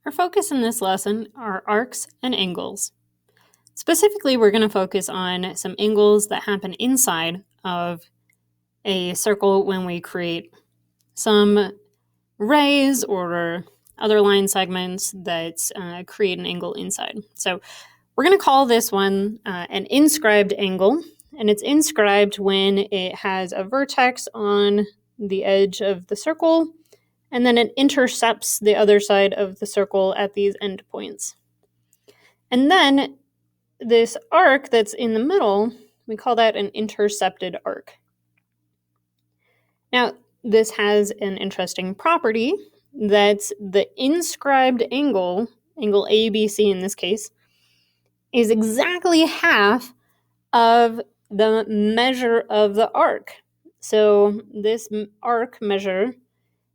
Our focus in this lesson are arcs and angles. Specifically, we're going to focus on some angles that happen inside of a circle when we create some rays or other line segments that create an angle inside. So we're going to call this one an inscribed angle, and it's inscribed when it has a vertex on the edge of the circle, and then it intercepts the other side of the circle at these endpoints. And then this arc that's in the middle, we call that an intercepted arc. Now, this has an interesting property that the inscribed angle, angle ABC in this case, is exactly half of the measure of the arc. So this arc measure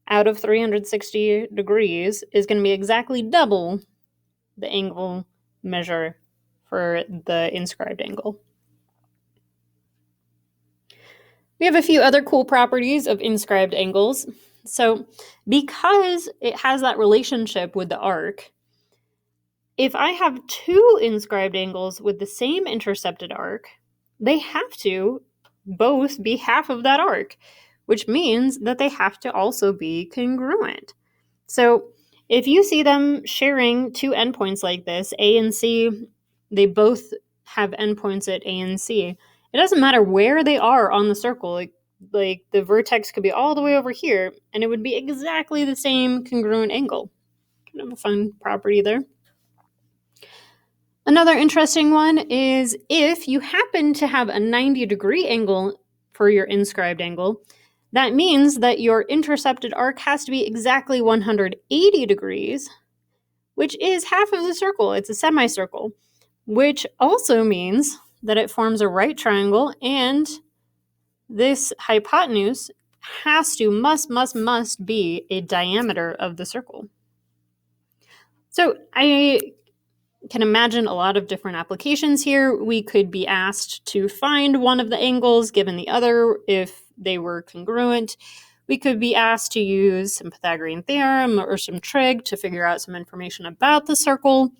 out of 360 degrees is going to be exactly double the angle measure for the inscribed angle. We have a few other cool properties of inscribed angles. So because it has that relationship with the arc, if I have two inscribed angles with the same intercepted arc, they have to both be half of that arc, which means that they have to also be congruent. So if you see them sharing two endpoints like this, A and C, they both have endpoints at A and C. It doesn't matter where they are on the circle. Like the vertex could be all the way over here, and it would be exactly the same congruent angle. Kind of a fun property there. Another interesting one is if you happen to have a 90-degree angle for your inscribed angle, that means that your intercepted arc has to be exactly 180 degrees, which is half of the circle. It's a semicircle, which also means that it forms a right triangle, and this hypotenuse must be a diameter of the circle. So I can imagine a lot of different applications here. We could be asked to find one of the angles given the other if they were congruent. We could be asked to use some Pythagorean theorem or some trig to figure out some information about the circle.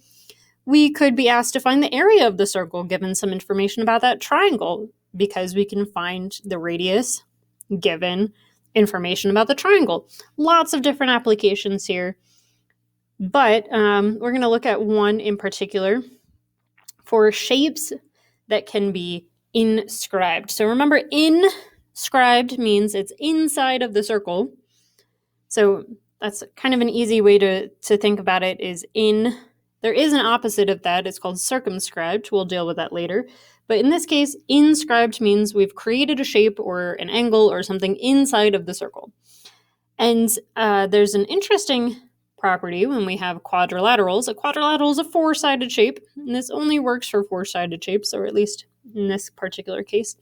We could be asked to find the area of the circle given some information about that triangle, because we can find the radius given information about the triangle. Lots of different applications here. But we're going to look at one in particular for shapes that can be inscribed. So remember, inscribed means it's inside of the circle. So that's kind of an easy way to think about it is there is an opposite of that. It's called circumscribed. We'll deal with that later. But in this case, inscribed means we've created a shape or an angle or something inside of the circle. And there's an interesting property when we have quadrilaterals. A quadrilateral is a four-sided shape, and this only works for four-sided shapes, or at least in this particular case,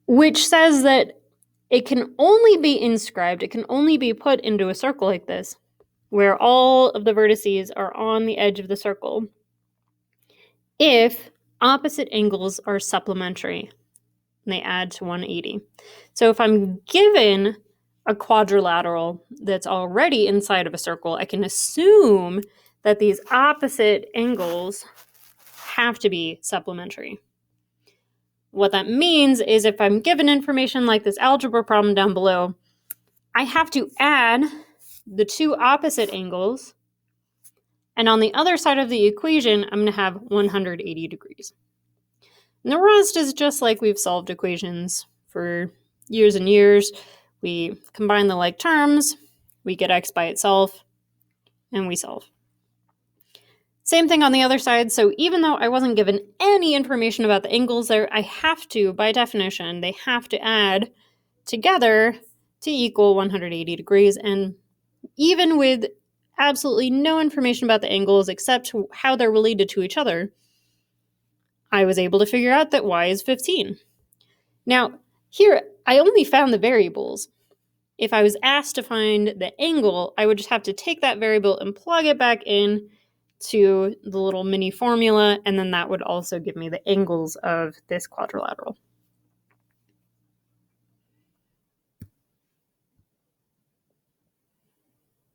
which says that it can only be inscribed, it can only be put into a circle like this, where all of the vertices are on the edge of the circle, if opposite angles are supplementary, and they add to 180. So if I'm given a quadrilateral that's already inside of a circle, I can assume that these opposite angles have to be supplementary. What that means is if I'm given information like this algebra problem down below, I have to add the two opposite angles, and on the other side of the equation, I'm going to have 180 degrees. And the rest is just like we've solved equations for years and years. We combine the like terms, we get x by itself, and we solve. Same thing on the other side. So even though I wasn't given any information about the angles there, I have to, by definition, they have to add together to equal 180 degrees. And even with absolutely no information about the angles except how they're related to each other, I was able to figure out that y is 15. Now, here, I only found the variables. If I was asked to find the angle, I would just have to take that variable and plug it back in to the little mini formula, and then that would also give me the angles of this quadrilateral.